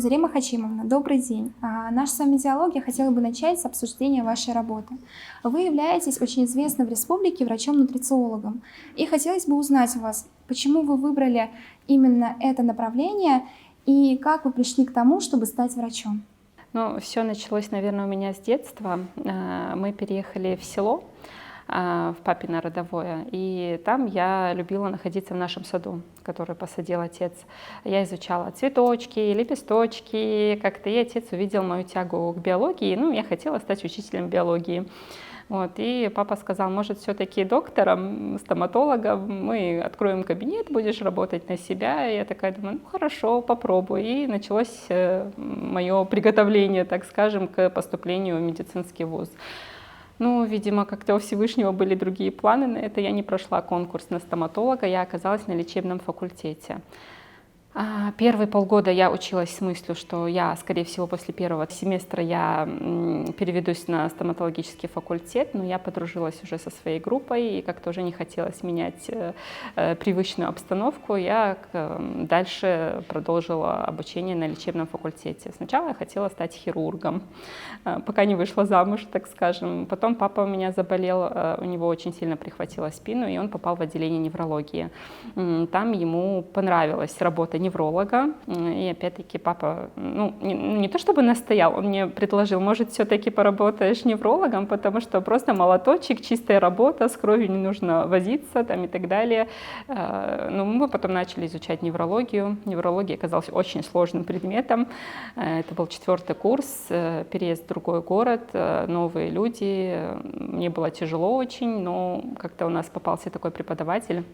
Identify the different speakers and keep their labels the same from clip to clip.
Speaker 1: Зарима Хачимовна, добрый день. Наш с вами диалог я хотела бы начать с обсуждения вашей работы. Вы являетесь очень известным в республике врачом-нутрициологом. И хотелось бы узнать у вас, почему вы выбрали именно это направление и как вы пришли к тому, чтобы стать врачом?
Speaker 2: Ну, все началось, наверное, у меня с детства. Мы переехали в село, в папино родовое, и там я любила находиться в нашем саду, который посадил отец. Я изучала цветочки, лепесточки, как-то и отец увидел мою тягу к биологии, ну, я хотела стать учителем биологии. Вот, и папа сказал, может, все-таки доктором, стоматологом, мы откроем кабинет, будешь работать на себя. И я такая думаю, ну хорошо, попробую. И началось мое приготовление, так скажем, к поступлению в медицинский вуз. Ну, видимо, как-то у Всевышнего были другие планы на это. Я не прошла конкурс на стоматолога, я оказалась на лечебном факультете. Первые полгода я училась с мыслью, что я, скорее всего, после первого семестра я переведусь на стоматологический факультет, но я подружилась уже со своей группой, и как-то уже не хотелось менять привычную обстановку. Я дальше продолжила обучение на лечебном факультете. Сначала я хотела стать хирургом, пока не вышла замуж, так скажем. Потом папа у меня заболел, у него очень сильно прихватило спину, и он попал в отделение неврологии. Там ему понравилась работа невролога, и опять-таки папа, не то чтобы настоял, он мне предложил, может, все-таки поработаешь неврологом, потому что просто молоточек, чистая работа, с кровью не нужно возиться там, и так далее. Но мы потом начали изучать неврологию. Неврология оказалась очень сложным предметом. Это был 4-й курс, переезд в другой город, новые люди. Мне было тяжело очень, но как-то у нас попался такой преподаватель,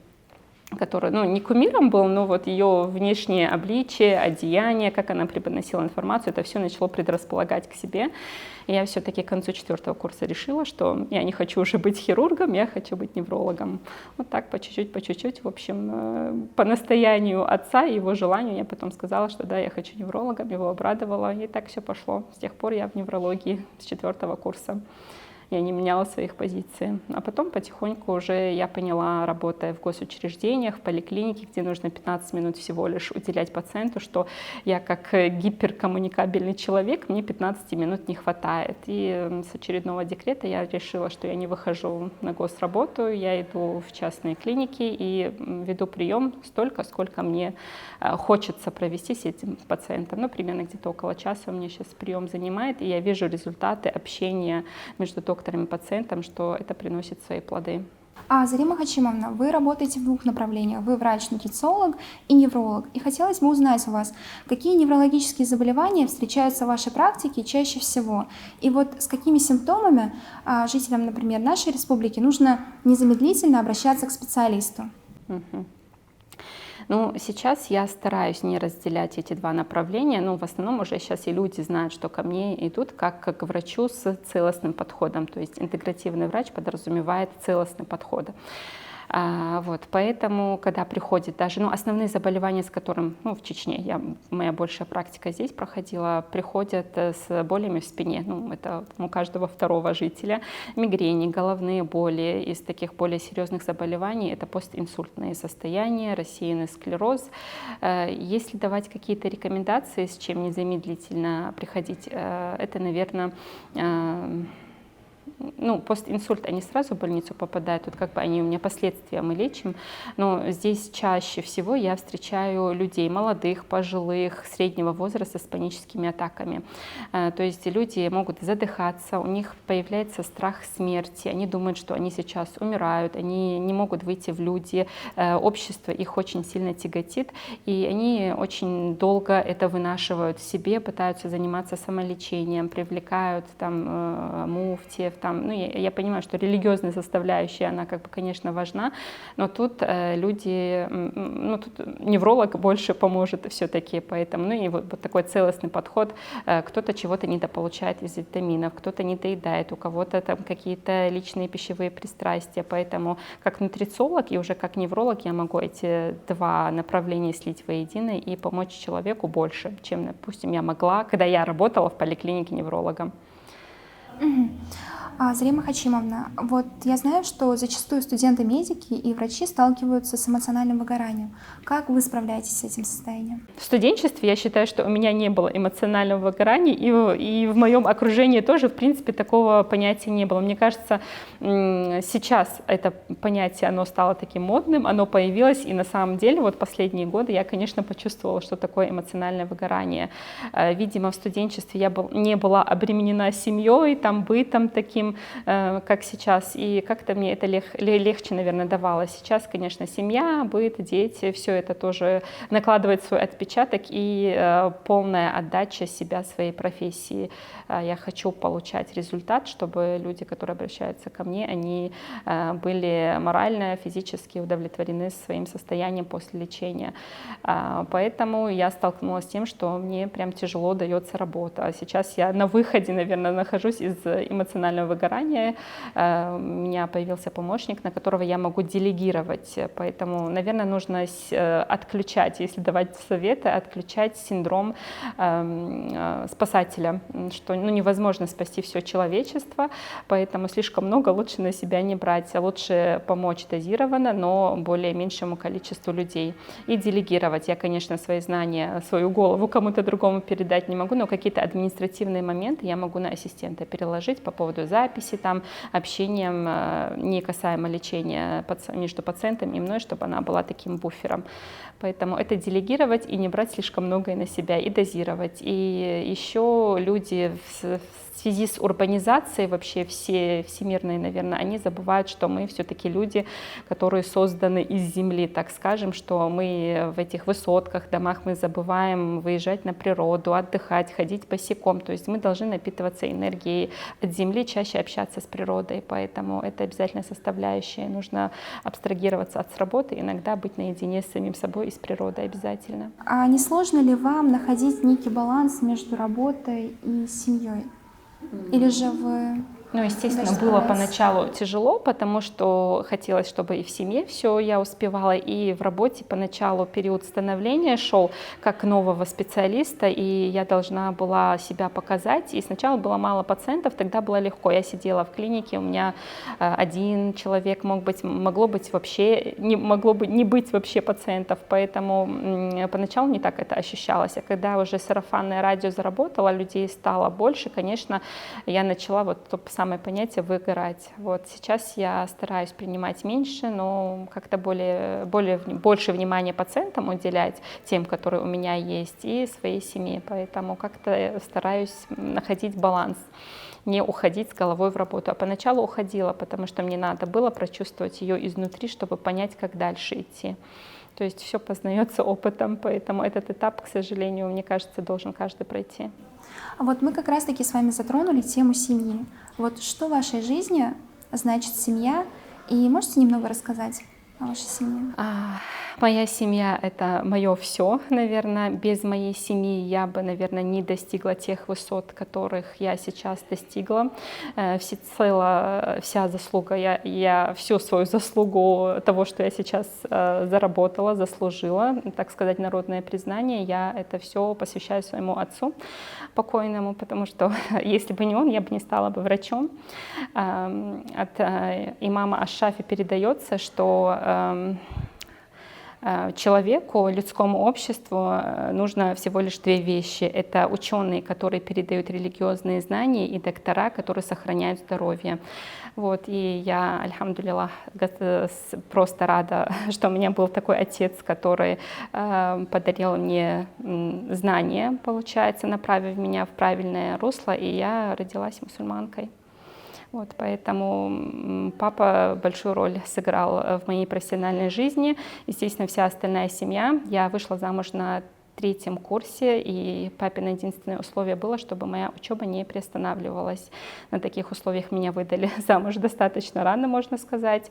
Speaker 2: который, не кумиром был, но вот ее внешнее обличие, одеяние, как она преподносила информацию, это все начало предрасполагать к себе. И я все-таки к концу 4-го курса решила, что я не хочу уже быть хирургом, я хочу быть неврологом. Вот так по чуть-чуть, в общем, по настоянию отца и его желанию я потом сказала, что да, я хочу неврологом, его обрадовала, и так все пошло. С тех пор я в неврологии с 4-го курса. Я не меняла своих позиций. А потом потихоньку уже я поняла, работая в госучреждениях, в поликлинике, где нужно 15 минут всего лишь уделять пациенту, что я как гиперкоммуникабельный человек, мне 15 минут не хватает. И с очередного декрета я решила, что я не выхожу на госработу, я иду в частные клиники и веду прием столько, сколько мне хочется провести с этим пациентом. Ну, примерно где-то около часа у меня сейчас прием занимает, и я вижу результаты общения между доктором и пациентом, что это приносит свои плоды.
Speaker 1: Зарима Хачимовна, вы работаете в двух направлениях. Вы врач-нутрициолог и невролог. И хотелось бы узнать у вас, какие неврологические заболевания встречаются в вашей практике чаще всего? И вот с какими симптомами жителям, например, нашей республики нужно незамедлительно обращаться к специалисту?
Speaker 2: Ну, сейчас я стараюсь не разделять эти два направления. В основном уже сейчас и люди знают, что ко мне идут как к врачу с целостным подходом. То есть интегративный врач подразумевает целостный подход. Поэтому, когда приходит даже, основные заболевания, с которым, в Чечне, моя большая практика здесь проходила, приходят с болями в спине, это у каждого второго жителя, мигрени, головные боли. Из таких более серьезных заболеваний это постинсультные состояния, рассеянный склероз. Если давать какие-то рекомендации, с чем незамедлительно приходить, это, наверное, постинсульт, они сразу в больницу попадают, тут они у меня последствия, мы лечим, но здесь чаще всего я встречаю людей молодых, пожилых, среднего возраста с паническими атаками. То есть люди могут задыхаться, у них появляется страх смерти, они думают, что они сейчас умирают, они не могут выйти в люди, общество их очень сильно тяготит, и они очень долго это вынашивают в себе, пытаются заниматься самолечением, привлекают муфтиев, я понимаю, что религиозная составляющая, она конечно, важна, но тут люди, тут невролог больше поможет все-таки, поэтому, и вот такой целостный подход, кто-то чего-то недополучает из витаминов, кто-то не доедает, у кого-то там какие-то личные пищевые пристрастия, поэтому как нутрициолог и уже как невролог я могу эти два направления слить воедино и помочь человеку больше, чем, допустим, я могла, когда я работала в поликлинике неврологом.
Speaker 1: Зарема Хачимовна, вот я знаю, что зачастую студенты-медики и врачи сталкиваются с эмоциональным выгоранием. Как вы справляетесь с этим состоянием?
Speaker 2: В студенчестве я считаю, что у меня не было эмоционального выгорания, и в моем окружении тоже, в принципе, такого понятия не было. Мне кажется, сейчас это понятие, оно стало таким модным, оно появилось, и на самом деле вот последние годы я, конечно, почувствовала, что такое эмоциональное выгорание. Видимо, в студенчестве я не была обременена семьей, там, бытом таким, как сейчас, и как-то мне это легче, наверное, давалось. Сейчас, конечно, семья, быт, дети, все это тоже накладывает свой отпечаток и полная отдача себя своей профессии. Я хочу получать результат, чтобы люди, которые обращаются ко мне, они были морально, физически удовлетворены своим состоянием после лечения. Поэтому я столкнулась с тем, что мне прям тяжело дается работа. А сейчас я на выходе, наверное, нахожусь из эмоционального выгорания. У меня появился помощник, на которого я могу делегировать. Поэтому, наверное, нужно отключать, если давать советы, отключать синдром спасателя, что невозможно спасти все человечество, поэтому слишком много лучше на себя не брать, лучше помочь дозированно, но более меньшему количеству людей. И делегировать. Я, конечно, свои знания, свою голову кому-то другому передать не могу, но какие-то административные моменты я могу на ассистента переложить по поводу записи, там, общением, не касаемо лечения между пациентом и мной, чтобы она была таким буфером. Поэтому это делегировать и не брать слишком многое на себя, и дозировать. И еще люди в связи с урбанизацией вообще всемирной, наверное, они забывают, что мы все-таки люди, которые созданы из земли, так скажем, что мы в этих высотках, домах мы забываем выезжать на природу, отдыхать, ходить босиком. То есть мы должны напитываться энергией от земли, чаще общаться с природой. Поэтому это обязательно составляющая. Нужно абстрагироваться от работы, иногда быть наедине с самим собой и с природой обязательно.
Speaker 1: А не сложно ли вам находить некий баланс между работой и семьей? Или же вы...
Speaker 2: Естественно, было поначалу тяжело, потому что хотелось, чтобы и в семье все я успевала, и в работе поначалу период становления шел как нового специалиста, и я должна была себя показать. И сначала было мало пациентов, тогда было легко. Я сидела в клинике, у меня один человек могло быть вообще, могло бы не быть вообще пациентов, поэтому поначалу не так это ощущалось. А когда уже сарафанное радио заработало, людей стало больше, конечно, я начала то самое понятие выгорать. Сейчас я стараюсь принимать меньше, но как-то больше внимания пациентам уделять, тем, которые у меня есть, и своей семье. Поэтому как-то стараюсь находить баланс, не уходить с головой в работу. А поначалу уходила, потому что мне надо было прочувствовать ее изнутри, чтобы понять, как дальше идти. То есть все познается опытом, поэтому этот этап, к сожалению, мне кажется, должен каждый пройти.
Speaker 1: Мы как раз-таки с вами затронули тему семьи. Что в вашей жизни значит семья? И можете немного рассказать о вашей семье?
Speaker 2: Моя семья — это мое все, наверное. Без моей семьи я бы, наверное, не достигла тех высот, которых я сейчас достигла. Всецело вся заслуга, я всю свою заслугу того, что я сейчас заработала, заслужила, так сказать, народное признание, я это все посвящаю своему отцу покойному, потому что если бы не он, я бы не стала бы врачом. От имама Аш-Шафи передается, что человеку, людскому обществу нужно всего лишь две вещи. Это ученые, которые передают религиозные знания, и доктора, которые сохраняют здоровье. И я, альхамдулиллах, просто рада, что у меня был такой отец, который подарил мне знания, получается, направив меня в правильное русло, и я родилась мусульманкой. Поэтому папа большую роль сыграл в моей профессиональной жизни. Естественно, вся остальная семья. Я вышла замуж на 3-м курсе, и папино единственное условие было, чтобы моя учеба не приостанавливалась. На таких условиях меня выдали замуж достаточно рано, можно сказать.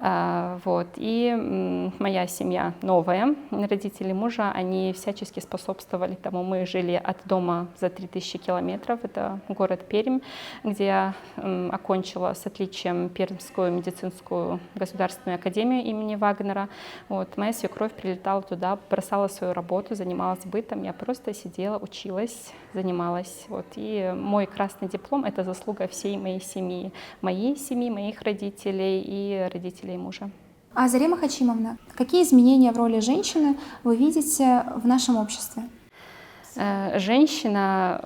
Speaker 2: И моя семья новая, родители мужа, они всячески способствовали тому. Мы жили от дома за 3000 километров, это город Пермь, где я окончила с отличием Пермскую медицинскую государственную академию имени Вагнера. Моя свекровь прилетала туда, бросала свою работу, занималась занималась бытом, я просто сидела, училась, занималась. Вот. И мой красный диплом — это заслуга всей моей семьи, моих родителей и родителей мужа.
Speaker 1: А Зарема Хачимовна, какие изменения в роли женщины вы видите в нашем обществе?
Speaker 2: Женщина,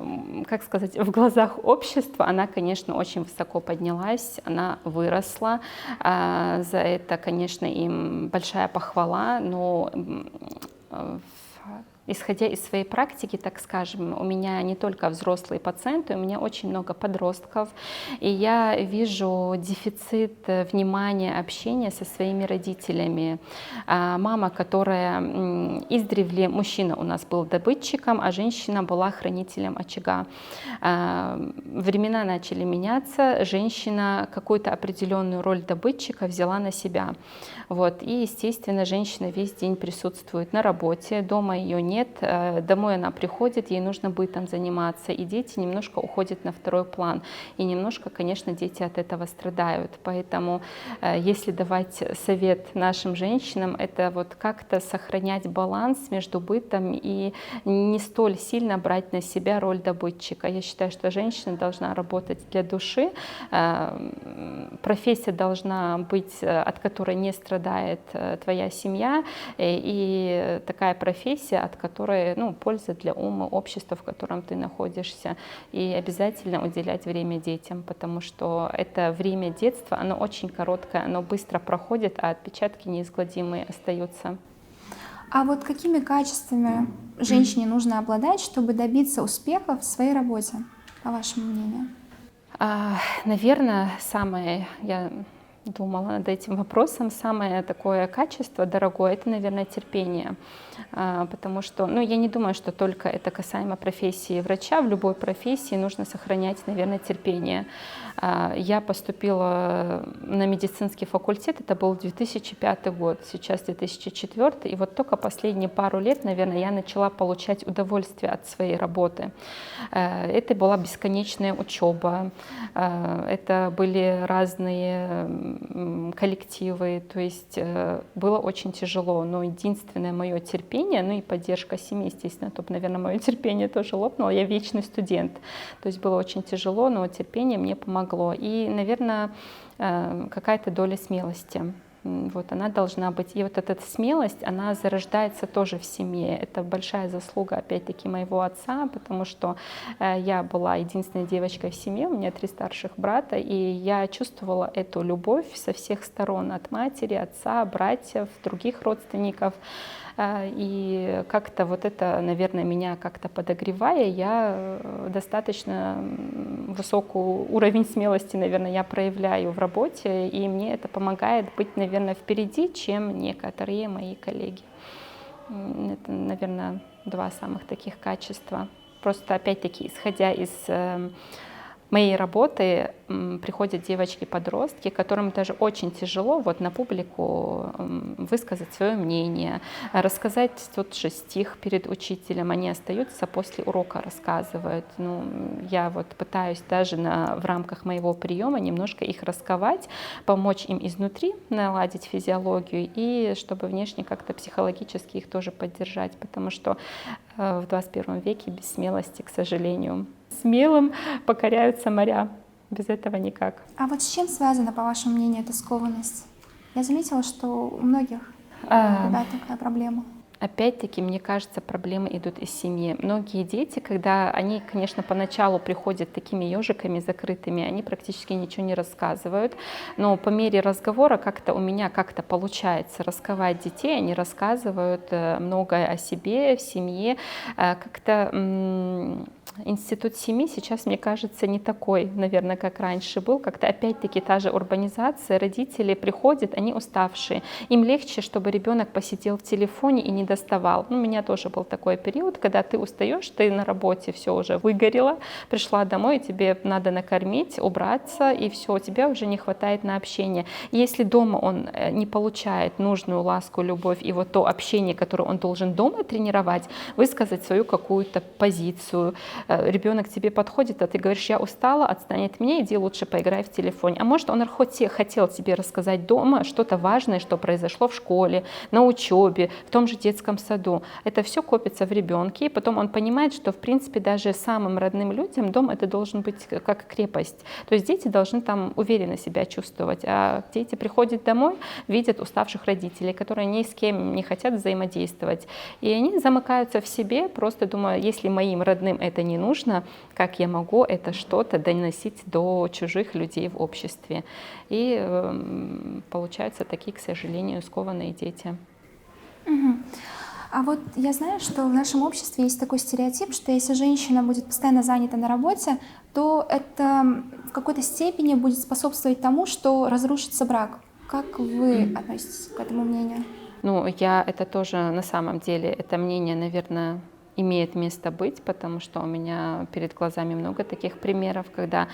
Speaker 2: как сказать, в глазах общества, она, конечно, очень высоко поднялась, она выросла. За это, конечно, им большая похвала, но исходя из своей практики, так скажем, у меня не только взрослые пациенты, у меня очень много подростков, и я вижу дефицит внимания, общения со своими родителями. Мама, которая издревле, мужчина у нас был добытчиком, а женщина была хранителем очага. Времена начали меняться, женщина какую-то определенную роль добытчика взяла на себя. Вот. И, естественно, женщина весь день присутствует на работе, дома ее нет, домой она приходит, ей нужно бытом заниматься, и дети немножко уходят на второй план. И немножко, конечно, дети от этого страдают. Поэтому, если давать совет нашим женщинам, это вот как-то сохранять баланс между бытом и не столь сильно брать на себя роль добытчика. Я считаю, что женщина должна работать для души, профессия должна быть, от которой не страдает твоя семья, и такая профессия, от которой, ну, польза для ума, общества, в котором ты находишься. И обязательно уделять время детям, потому что это время детства, оно очень короткое, оно быстро проходит, а отпечатки неизгладимые остаются.
Speaker 1: А вот какими качествами женщине нужно обладать, чтобы добиться успеха в своей работе, по вашему мнению?
Speaker 2: Наверное, я думала над этим вопросом, самое такое качество дорогое — это, наверное, терпение. Потому что, ну, я не думаю, что только это касаемо профессии врача. В любой профессии нужно сохранять, наверное, терпение. Я поступила на медицинский факультет, это был 2005 год, сейчас 2004, и вот только последние пару лет, наверное, я начала получать удовольствие от своей работы. Это была бесконечная учеба, это были разные коллективы, то есть было очень тяжело, но единственное мое терпение, ну и поддержка семьи, естественно, то, наверное, мое терпение тоже лопнуло, я вечный студент, то есть было очень тяжело, но терпение мне помогло. И, наверное, какая-то доля смелости. Вот она должна быть. И вот эта смелость, она зарождается тоже в семье. Это большая заслуга, опять-таки, моего отца, потому что я была единственной девочкой в семье, у меня 3 старших брата, и я чувствовала эту любовь со всех сторон, от матери, отца, братьев, других родственников. И как-то вот это, наверное, меня как-то подогревая, я достаточно высокий уровень смелости, наверное, я проявляю в работе, и мне это помогает быть, наверное, впереди, чем некоторые мои коллеги. Это, наверное, 2 самых таких качества. Просто, опять-таки, исходя из моей работы, приходят девочки-подростки, которым даже очень тяжело вот на публику высказать свое мнение, рассказать тот же стих перед учителем. Они остаются после урока, рассказывают. Ну, я вот пытаюсь даже в рамках моего приема немножко их расковать, помочь им изнутри наладить физиологию и чтобы внешне как-то психологически их тоже поддержать, потому что в 21 веке без смелости, к сожалению, смелым покоряются моря. Без этого никак.
Speaker 1: А вот с чем связана, по вашему мнению, эта скованность? Я заметила, что у многих ребят такая проблема.
Speaker 2: Опять-таки, мне кажется, проблемы идут из семьи. Многие дети, когда они, конечно, поначалу приходят такими ежиками закрытыми, они практически ничего не рассказывают, но по мере разговора как-то у меня как-то получается расковать детей, они рассказывают многое о себе, в семье, как-то институт семьи сейчас, мне кажется, не такой, наверное, как раньше был. Как-то опять-таки та же урбанизация, родители приходят, они уставшие. Им легче, чтобы ребенок посидел в телефоне и не доставал. Ну, у меня тоже был такой период, когда ты устаешь, ты на работе все уже выгорело, пришла домой, и тебе надо накормить, убраться, и все, у тебя уже не хватает на общение. И если дома он не получает нужную ласку, любовь и вот то общение, которое он должен дома тренировать, высказать свою какую-то позицию, ребенок к тебе подходит, а ты говоришь: я устала, отстань от меня, иди лучше поиграй в телефоне. А может, он хотел тебе рассказать дома что-то важное, что произошло в школе, на учебе, в том же детском саду. Это все копится в ребенке, и потом он понимает, что, в принципе, даже самым родным людям дом это должен быть как крепость. То есть дети должны там уверенно себя чувствовать, а дети приходят домой, видят уставших родителей, которые ни с кем не хотят взаимодействовать. И они замыкаются в себе, просто думая: если моим родным это не нужно, как я могу это что-то доносить до чужих людей в обществе? И получаются такие, к сожалению, скованные дети.
Speaker 1: Мгм. А вот я знаю, что в нашем обществе есть такой стереотип, что если женщина будет постоянно занята на работе, то это в какой-то степени будет способствовать тому, что разрушится брак. Как вы относитесь к этому мнению?
Speaker 2: Ну, это тоже на самом деле, это мнение, наверное, имеет место быть, потому что у меня перед глазами много таких примеров, когда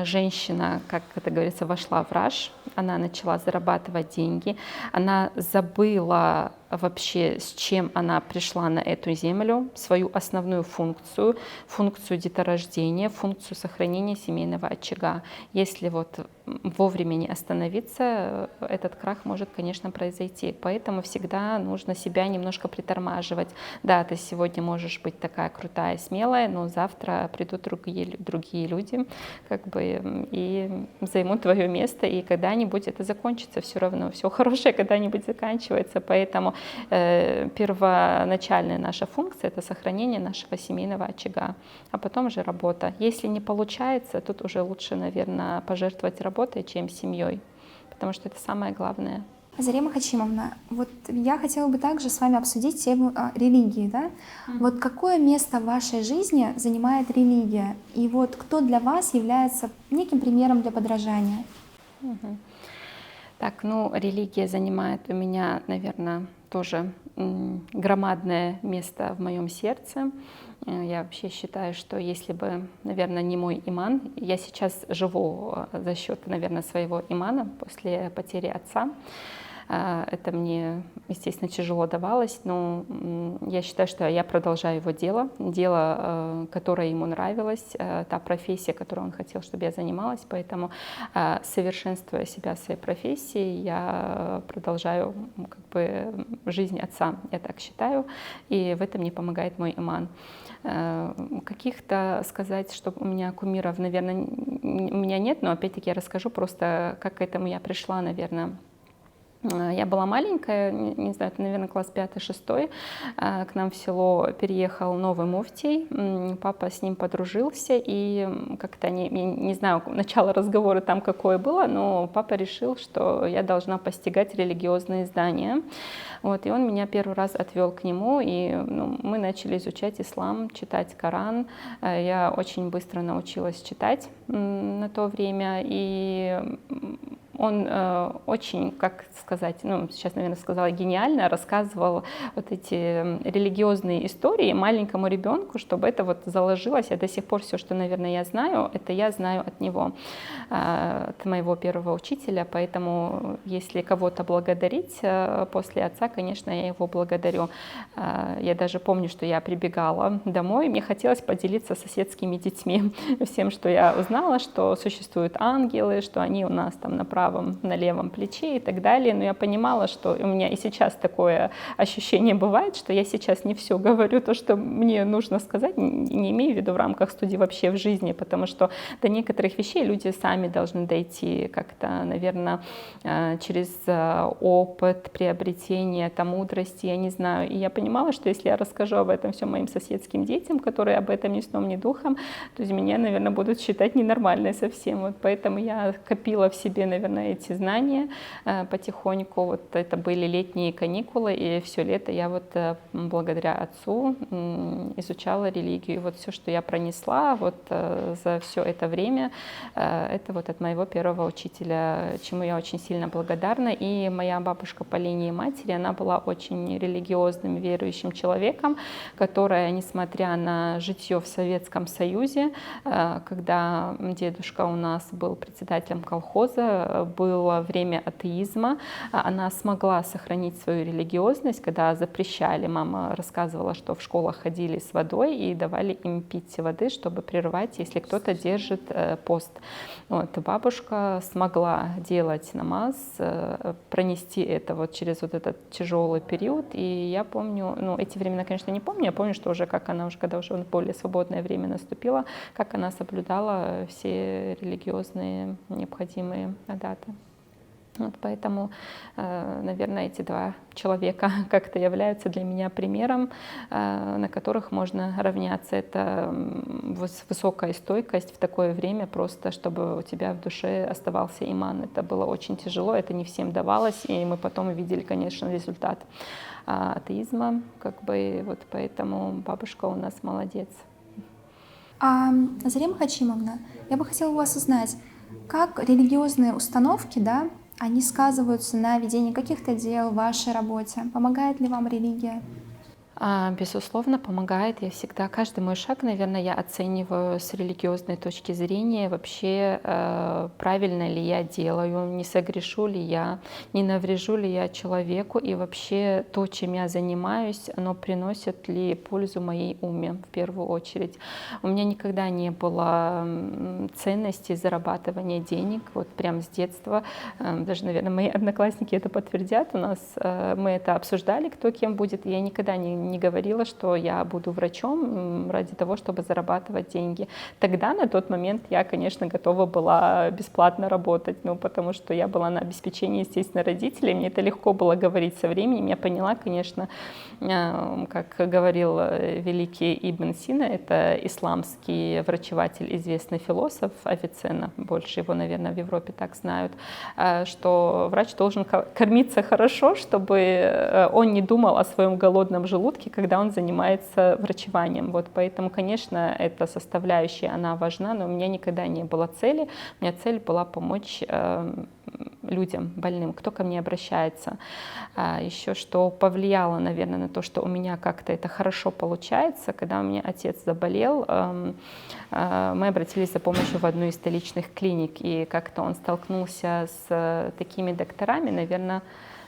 Speaker 2: женщина, как это говорится, вошла в раж, она начала зарабатывать деньги, она забыла вообще, с чем она пришла на эту землю, свою основную функцию, функцию деторождения, функцию сохранения семейного очага. Если вот вовремя не остановиться, этот крах может, конечно, произойти. Поэтому всегда нужно себя немножко притормаживать. Да, ты сегодня можешь быть такая крутая, смелая, но завтра придут другие люди, как бы, и займут твое место, и когда-нибудь это закончится все равно. Все хорошее когда-нибудь заканчивается, поэтому первоначальная наша функция — это сохранение нашего семейного очага, а потом уже работа. Если не получается, тут уже лучше, наверное, пожертвовать работой, чем семьей, потому что это самое главное.
Speaker 1: Зарема Хачимовна, вот я хотела бы также с вами обсудить тему религии, да? Вот какое место в вашей жизни занимает религия? И вот кто для вас является неким примером для подражания?
Speaker 2: Мгм. Так, ну, религия занимает у меня, наверное, тоже громадное место в моем сердце. Я вообще считаю, что если бы, наверное, не мой иман, я сейчас живу за счет, наверное, своего имана после потери отца. Это мне, естественно, тяжело давалось, но я считаю, что я продолжаю его дело, которое ему нравилось, та профессия, которой он хотел, чтобы я занималась. Поэтому, совершенствуя себя в своей профессии, я продолжаю как бы жизнь отца, я так считаю, и в этом мне помогает мой иман. Каких-то сказать, что у меня кумиров, наверное, у меня нет, но опять-таки я расскажу просто, как к этому я пришла, наверное. Я была маленькая, не знаю, это, наверное, класс 5-6, к нам в село переехал новый муфтий, папа с ним подружился, и как-то, не знаю, начало разговора там какое было, но папа решил, что я должна постигать религиозные издания. Вот, и он меня первый раз отвел к нему, и мы начали изучать ислам, читать Коран. Я очень быстро научилась читать на то время, и он очень, как сказать, сейчас, наверное, сказала гениально, рассказывал вот эти религиозные истории маленькому ребенку, чтобы это вот заложилось. Я до сих пор все, что, наверное, я знаю, это я знаю от него, от моего первого учителя. Поэтому, если кого-то благодарить после отца, конечно, я его благодарю. Я даже помню, что я прибегала домой, мне хотелось поделиться с соседскими детьми всем, что я узнала, что существуют ангелы, что они у нас там на левом плече и так далее. Но я понимала, что у меня и сейчас такое ощущение бывает, что я сейчас не все говорю, то, что мне нужно сказать, не имею в виду в рамках студии, вообще в жизни, потому что до некоторых вещей люди сами должны дойти как-то, наверное, через опыт, приобретение там, мудрости, я не знаю. И я понимала, что если я расскажу об этом все моим соседским детям, которые об этом ни сном, ни духом, то меня, наверное, будут считать ненормальной совсем. Вот поэтому я копила в себе, наверное, эти знания потихоньку. Вот это были летние каникулы, и все лето я вот благодаря отцу изучала религию. И вот все, что я пронесла вот за все это время, это вот от моего первого учителя, чему я очень сильно благодарна. И моя бабушка по линии матери, она была очень религиозным, верующим человеком, которая, несмотря на житье в Советском Союзе, когда дедушка у нас был председателем колхоза, было время атеизма, она смогла сохранить свою религиозность, когда запрещали. Мама рассказывала, что в школах ходили с водой и давали им пить воды, чтобы прервать, если кто-то держит пост. Вот, бабушка смогла делать намаз, пронести это вот через вот этот тяжелый период. И я помню, ну, эти времена, конечно, не помню, я помню, что уже как она, уже когда уже более свободное время наступило, как она соблюдала все религиозные необходимые даты. Вот поэтому, наверное, эти два человека как-то являются для меня примером, на которых можно равняться. Это высокая стойкость в такое время, просто чтобы у тебя в душе оставался иман. Это было очень тяжело, это не всем давалось, и мы потом увидели, конечно, результат атеизма, как бы, вот поэтому бабушка у нас молодец.
Speaker 1: Зарема Хачимовна, я бы хотела у вас узнать, как религиозные установки, да, они сказываются на ведении каких-то дел в вашей работе? Помогает ли вам религия?
Speaker 2: Безусловно, помогает. Я всегда, каждый мой шаг, наверное, я оцениваю с религиозной точки зрения, вообще правильно ли я делаю, не согрешу ли я, не наврежу ли я человеку, и вообще то, чем я занимаюсь, оно приносит ли пользу моей уме в первую очередь. У меня никогда не было ценности зарабатывания денег, вот прям с детства. Даже, наверное, мои одноклассники это подтвердят. У нас мы это обсуждали, кто кем будет, и я никогда не говорила, что я буду врачом ради того, чтобы зарабатывать деньги. Тогда, на тот момент, я, конечно, готова была бесплатно работать, ну, потому что я была на обеспечении, естественно, родителей. Мне это легко было говорить со временем. Я поняла, конечно, как говорил великий Ибн Сина, это исламский врачеватель, известный философ Авиценна, больше его, наверное, в Европе так знают, что врач должен кормиться хорошо, чтобы он не думал о своем голодном желудке, когда он занимается врачеванием. Вот поэтому, конечно, эта составляющая, она важна, но у меня никогда не было цели. У меня цель была помочь людям, больным, кто ко мне обращается. Еще что повлияло, наверное, на то, что у меня как-то это хорошо получается, когда у меня отец заболел, мы обратились за помощью в одну из столичных клиник, и как-то он столкнулся с такими докторами, наверное,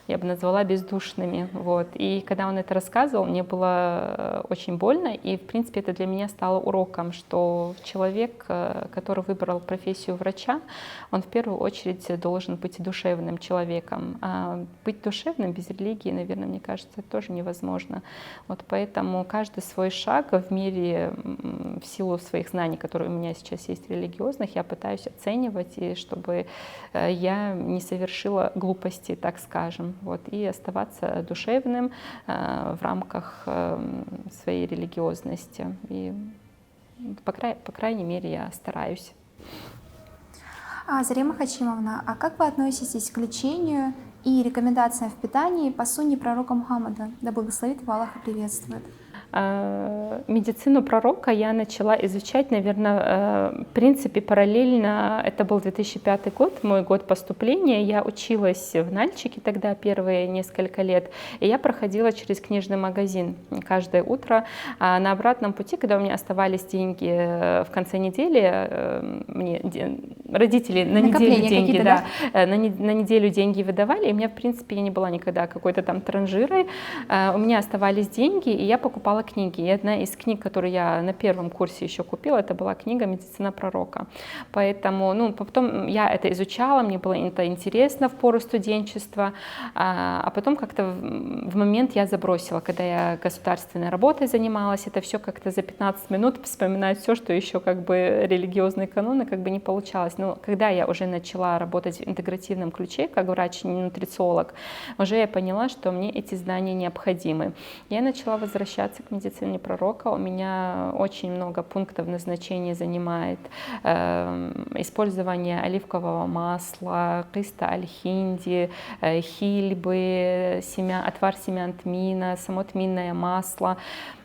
Speaker 2: я бы назвала бездушными. Вот. И когда он это рассказывал, мне было очень больно, и, в принципе, это для меня стало уроком, что человек, который выбрал профессию врача, он в первую очередь должен быть душевным человеком. А быть душевным без религии, наверное, мне кажется, тоже невозможно. Вот поэтому каждый свой шаг в мире, в силу своих знаний, которые у меня сейчас есть религиозных, я пытаюсь оценивать, и чтобы я не совершила глупости, так скажем. Вот, и оставаться душевным в рамках своей религиозности. И, по крайней мере, я стараюсь.
Speaker 1: Зарема Хачимовна, а как вы относитесь к лечению и рекомендациям в питании по сунне пророка Мухаммада? Да благословит его Аллах и приветствует.
Speaker 2: Медицину пророка я начала изучать, наверное, в принципе, параллельно. Это был 2005 год, мой год поступления. Я училась в Нальчике тогда первые несколько лет, и я проходила через книжный магазин каждое утро. А на обратном пути, когда у меня оставались деньги в конце недели, мне родители на неделю деньги, да, на неделю деньги выдавали, и у меня, в принципе, я не была никогда какой-то там транжирой. У меня оставались деньги, и я покупала книги. И одна из книг, которую я на первом курсе еще купила, это была книга «Медицина пророка». Поэтому, ну, потом я это изучала, мне было это интересно в пору студенчества, а потом как-то в момент я забросила, когда я государственной работой занималась, это все как-то за 15 минут вспоминать все, что еще как бы религиозные каноны как бы не получалось. Но когда я уже начала работать в интегративном ключе, как врач-нутрициолог, уже я поняла, что мне эти знания необходимы. Я начала возвращаться к медицине пророка. У меня очень много пунктов назначения занимает использование оливкового масла, киста аль-хинди, хильбы, отвар семян тмина, само тминное масло.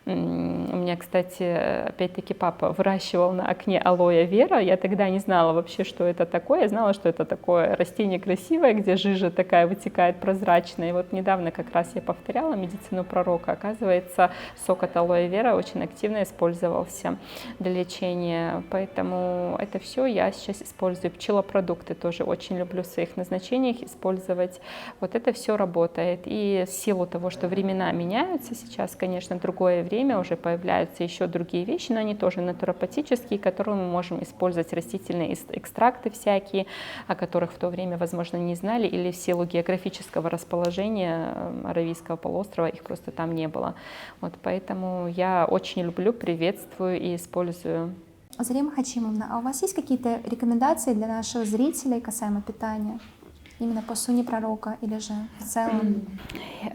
Speaker 2: У меня, кстати, опять-таки папа выращивал на окне алоэ вера. Я тогда не знала вообще, что это такое. Я знала, что это такое растение красивое, где жижа такая вытекает прозрачная. И вот недавно как раз я повторяла медицину пророка. Оказывается, сок от алоэ вера очень активно использовался для лечения. Поэтому это все я сейчас использую. Пчелопродукты тоже очень люблю в своих назначениях использовать. Вот это все работает. И в силу того, что времена меняются сейчас, конечно, другое время, уже появляются еще другие вещи, но они тоже натуропатические, которые мы можем использовать, растительные экстракты всякие, о которых в то время, возможно, не знали, или в силу географического расположения Аравийского полуострова их просто там не было. Вот поэтому я очень люблю, приветствую и использую.
Speaker 1: Зарема Хачимовна, а у вас есть какие-то рекомендации для наших зрителей касаемо питания? Именно по сунне пророка или же в целом?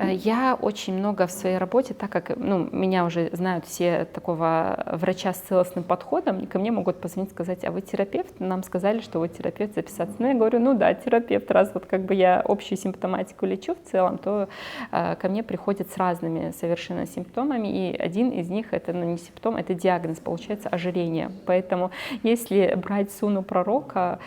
Speaker 2: Я очень много в своей работе, так как меня уже знают все такого врача с целостным подходом, ко мне могут позвонить и сказать: а вы терапевт? Нам сказали, что вы терапевт, записаться. Ну, я говорю, ну да, терапевт, раз вот как бы я общую симптоматику лечу в целом, то ко мне приходят с разными совершенно симптомами, и один из них, это не симптом, это диагноз, получается ожирение. Поэтому если брать сунну пророка,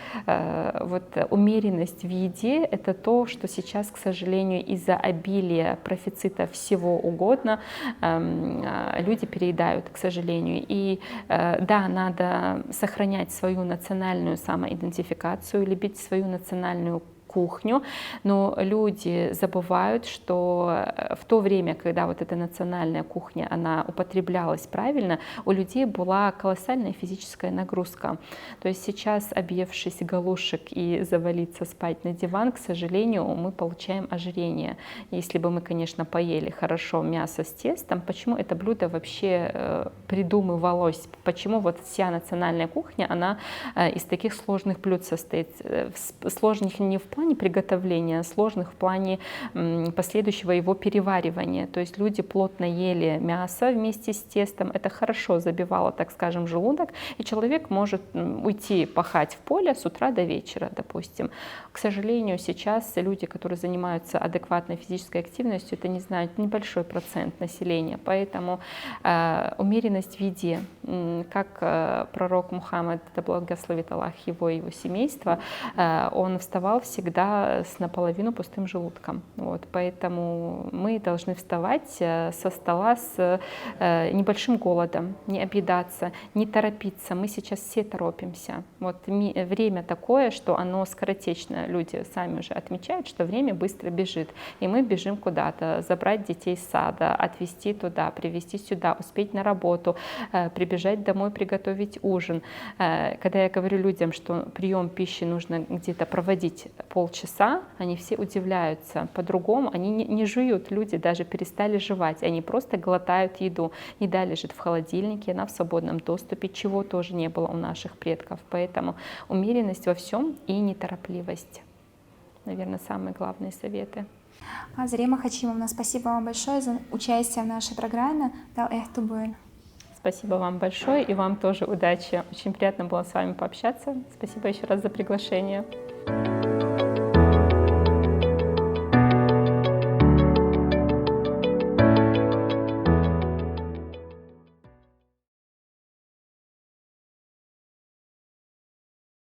Speaker 2: вот умеренность в еде, это то, что сейчас, к сожалению, из-за обилия профицита всего угодно люди переедают, к сожалению. И да, надо сохранять свою национальную самоидентификацию, любить свою национальную кухню, но люди забывают, что в то время, когда вот эта национальная кухня, она употреблялась правильно, у людей была колоссальная физическая нагрузка. То есть сейчас, объевшись галушек и завалиться спать на диван, к сожалению, мы получаем ожирение. Если бы мы, конечно, поели хорошо мясо с тестом, почему это блюдо вообще придумывалось? Почему вот вся национальная кухня, она из таких сложных блюд состоит? Сложных не в плане приготовления, сложных в плане последующего его переваривания. То есть люди плотно ели мясо вместе с тестом, это хорошо забивало, так скажем, желудок, и человек может уйти пахать в поле с утра до вечера, допустим. К сожалению, сейчас люди, которые занимаются адекватной физической активностью, это не знают небольшой процент населения, поэтому умеренность в еде, как пророк Мухаммад, да благословит Аллах его и его семейство, он вставал всегда с наполовину пустым желудком. Вот, поэтому мы должны вставать со стола с небольшим голодом, не объедаться, не торопиться. Мы сейчас все торопимся. Вот время такое, что оно скоротечно. Люди сами уже отмечают, что время быстро бежит. И мы бежим куда-то, забрать детей с сада, отвезти туда, привезти сюда, успеть на работу, прибежать домой, приготовить ужин. Когда я говорю людям, что прием пищи нужно где-то проводить полчаса, они все удивляются. По-другому они не жуют, люди даже перестали жевать, они просто глотают еду. Еда лежит в холодильнике, она в свободном доступе, чего тоже не было у наших предков. Поэтому умеренность во всем и неторопливость. Наверное, самые главные советы.
Speaker 1: Зарема Хачимовна, спасибо вам большое за участие в нашей программе.
Speaker 2: Спасибо вам большое, и вам тоже удачи. Очень приятно было с вами пообщаться. Спасибо еще раз за приглашение.